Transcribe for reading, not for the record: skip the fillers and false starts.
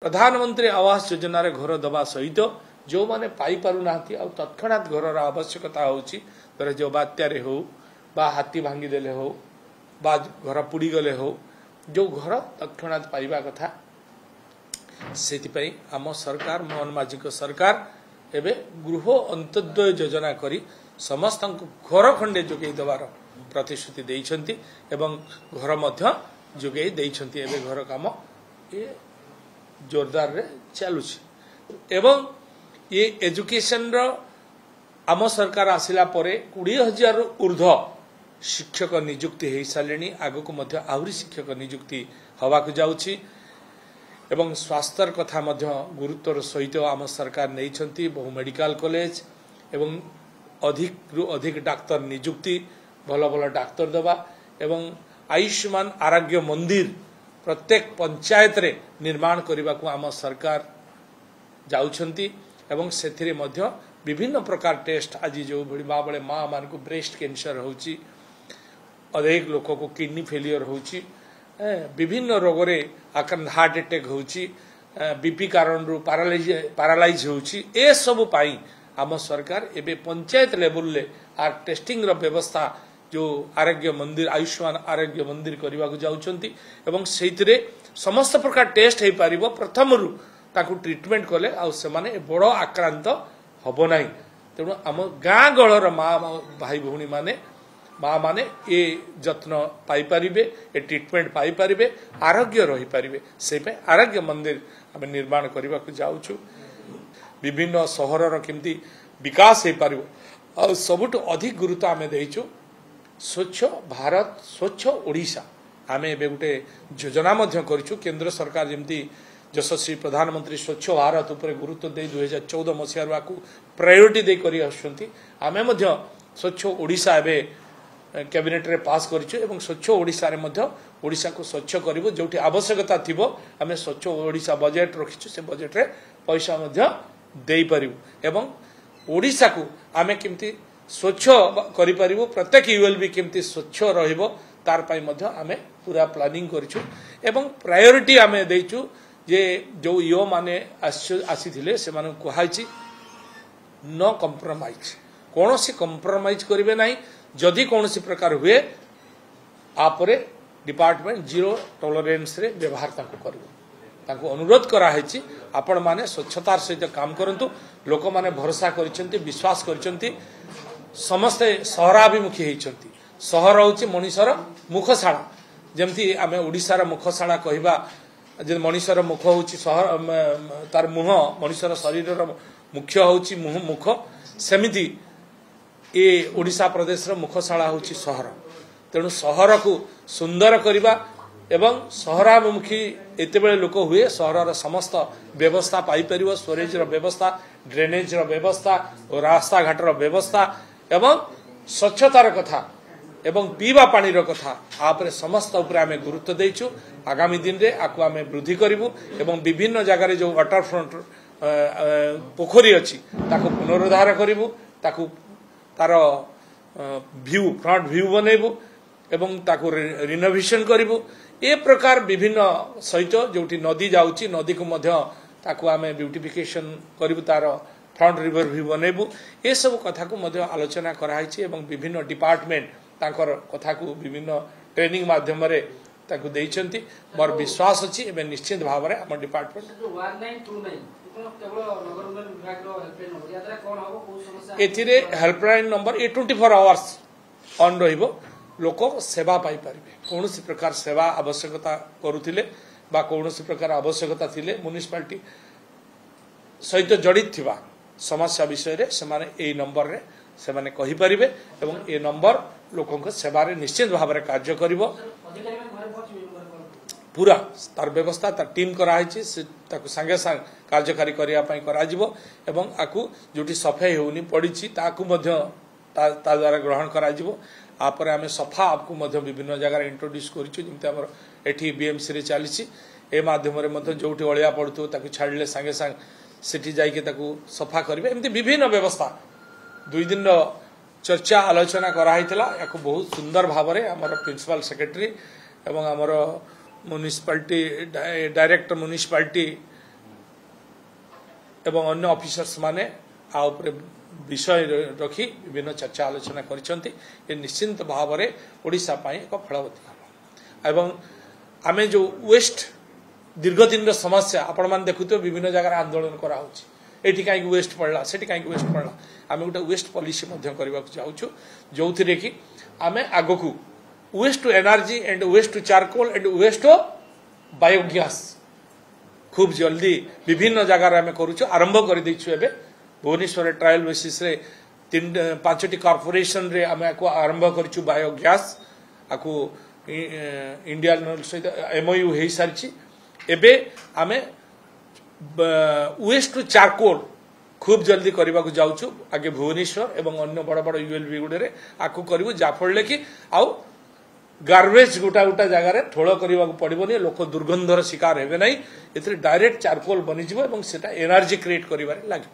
प्रधानमंत्री आवास योजना रे घर दबा सहित जो माने पाई पारु नाहती आ तत्क्षणात घर आवश्यकता होची तर जो बात्या रे हो बा हाथी भांगी देले हो बा घर पुड़ी गले हो जो घर तत्क्षणात पाइबा कथा सेति आम सरकार मोहन माझी को सरकार एबे गृह अंत्योदय योजना करी समस्त घर खंडे जोगे देवार प्रतिश्रुति देइछंती एवं घर मध्य जोगे देइछंती एबे घर काम ये जोरदार रे चलुछि एवं ये एजुकेशन रो आम सरकार आसिला परे 20,000 ऊर्ध शिक्षक नियुक्ति हो सारे आग को मध्य आहरी शिक्षक नियुक्ति हवा को जाउछि एवं स्वास्थ्यर कथा मध्य गुरुत्वर सहित आम सरकार नहीं बहु मेडिकल कॉलेज एवं अधिक रु अधिक डाक्तर नियुक्ति भल भल डाक्तर दबा एवं आयुष्मान आरोग्य मंदिर प्रत्येक पंचायत रे निर्माण करने को आम सरकार जाउछंती एवं सेथिरे मध्य विभिन्न प्रकार टेस्ट आज जो बा बड़े माँ मान को ब्रेस्ट कैंसर होची अनेक लोक को किडनी फेलियर होची विभिन्न रोग रे आक्रांत हार्ट अटैक होची बीपी कारण रु पैरालाइज होची ए सब पाई आम सरकार एबे पंचायत लेवल ले आर टेस्टिंग रो व्यवस्था जो आरोग्य मंदिर आयुष्मान आरोग्य मंदिर करने को जाउछंती एवं सेथिरे समस्त प्रकार टेस्ट हो पारिबो प्रथम रु ताकू ट्रीटमेंट कले आ से माने बड़ आक्रांत हबो नाही तेणु आम गाँ गलर माँ भाई भौणी माने माँ माने ये जत्न पाई परिबे ए ट्रीटमेंट पाई परिबे आरोग्य रही परिबे से पे आरोग्य मंदिर आम निर्माण करने को जाउछु विभिन्न सहर रो केमती विकास हो पारिबो आ सबुठ अधिक गुरुत्व आम देइछु स्वच्छ भारत स्वच्छ ओडिशा आम एबे गुटे योजना मध्य करिछु केंद्र सरकार जेमती यशस्वी प्रधानमंत्री स्वच्छ भारत उपर गुरुत्व दे 2014 मसीह को प्रायोरिटी दे करी आछुंती आमे मध्य स्वच्छ ओडिशा एबे कैबिनेट रे पास करिछु एवं स्वच्छ ओडिशा रे मध्य ओडिशा को स्वच्छ करिवो जोठी आवश्यकता थिबो आमे स्वच्छ ओडिशा बजेट रखिछु से बजेट रे पैसा मध्य देई परिबो एवं ओडिशा को आमे केमती स्वच्छ करि परिबो प्रत्येक यूएलबी केमती स्वच्छ रहिबो तार पई मध्य आमे पूरा प्लानिंग करिछु एवं प्रायोरिटी आमे देइछु जे जो यो माने आसी थिले से माने कुहाइछि नो कंप्रोमाइज कौन सी कंप्रोमाइज करिवे नाही जदि कौन सी प्रकार हुए आपरे डिपार्टमेंट जीरो टॉलरेंस रे व्यवहार ताको करबो ताको अनुरोध करा हेछि आपण माने स्वच्छतार सहित काम करंतु लोक माने भरोसा करिसेंती विश्वास करिसेंती समस्ते सहराभिमुखी हेइसेंती सहर होछि मनीषर मुखशाला जेमती आमे ओडिसा रा मुखशाला कहिबा जे मनीषर मुख होछि सहर तार मुह मनीषर शरीर रो मुख्य होछि मुह मुख सेमिति ए ओडिशा प्रदेश रो मुखशाला होछि सहर तेणु सहर को सुंदर करबा एवं सहराभिमुखी एते बेले लोक हुए सहर समस्त व्यवस्था पाई परिबो स्टोरेज रो व्यवस्था ड्रेनेज रो व्यवस्था और रास्ता घाट रो व्यवस्था एवं स्वच्छतार कथा एवं पीवा पानी रो कथा आपरे समस्त ऊपर आमे गुरुत्व देइछु आगामी दिन रे आकु आमे वृद्धि करिवु एवं विभिन्न जगह रे जो वाटर फ्रंट पोखरी अछि ताको पुनरुद्धार करिवु ताको तार व्यू फ्रंट व्यू बनेबु एवं ताको रिनोवेशन करिवु ए प्रकार विभिन्न सहित जोटी नदी जाउची नदी को मध्य ताको आमे ब्यूटिफिकेशन करिवु तार फ्रंट रिवर व्यू बनेबु ए सब कथा को मध्य आलोचना कराइछि एवं विभिन्न डिपार्टमेंट ताकर कथा को विभिन्न ट्रेनिंग माध्यम रे ताको देइछंती मोर विश्वास अछि एबे निश्चित भाव रे हमर डिपार्टमेंट 1929 केवल नगर उन्नयन विभाग रो हेल्पलाइन नंबर यात्रा कोन होबो को समस्या एथिरे हेल्पलाइन नंबर ए 24 आवर्स ऑन रहिबो लोक सेवा पाई परिबे कोनोसी प्रकार सेवा आवश्यकता करूथिले बा कोनोसी प्रकार आवश्यकता थिले म्युनिसिपालिटी सहित जड़ित थिबा समस्या विषय रे से माने ए नंबर रे से माने कहि परिबे एवं ए नंबर लोकों को सेवा रे निश्चित भाव रे कार्य करिवो पूरा तार व्यवस्था तार टीम कराइछि से ताको संगे संग कार्यकारी करिया पई कराजिवो एवं आकु जोटी सफाई होउनी पड़िछि ताकु मध्य ता द्वारा ग्रहण कराजिवो आपरे आमे सफा आपको मध्य विभिन्न जगह इंट्रोड्यूस करिछु जिमते हमर एठी बीएमसी रे चलिछि ए माध्यम रे मध्य जोटी अळिया पड़तु ताकु छाडले संगे संग सिटी जाई के ताकु सफा करबे एमती विभिन्न व्यवस्था 2 दिन चर्चा आलोचना कराइतला याको बहुत सुंदर भाव रे हमर प्रिंसिपल सेक्रेटरी एवं हमर म्युनिसिपालिटी डायरेक्टर म्युनिसिपालिटी एवं अन्य ऑफिसर्स माने आ उपरे विषय रखी विभिन्न चर्चा आलोचना करिसंती ये निश्चित भाव में ओडिशा पाई एक फलवती हम एवं आमे जो वेस्ट दीर्घ दिन समस्या आपण मान देखुते विभिन्न जगह आंदोलन करा होची एठी काई वेस्ट पड़ला सेठी काई वेस्ट पड़ला आमे गोटे वेस्ट पॉलिसी मध्य करबा चाहूछु जोथिरे कि आमे आगकू waste to energy and waste to charcoal and waste to biogas खूब जल्दी विभिन्न जगह आमे करूछु आरंभ कर दैछु एबे भुवनेश्वर ट्रायल बेसिस रे 5टी कॉर्पोरेशन रे आमे को आरंभ करछु बायोगैस आकू इंडियन सहित एमओयू हे सारछि एबे आमे वेस्ट टू चारकोल खूब जल्दी करबा को जाउछु आगे भुवनेश्वर एवं अन्य बड़ बड़ यूएलबी गुडे रे आकू करबु जा फळले कि आउ गार्बेज गोटा गोटा जगह रे ठोळ करबा को पड़िबोनी लोक दुर्गंधर शिकार हेबे नै एथि डायरेक्ट चारकोल बनि जिवो एवं सेटा एनर्जी क्रिएट करिबारे लागि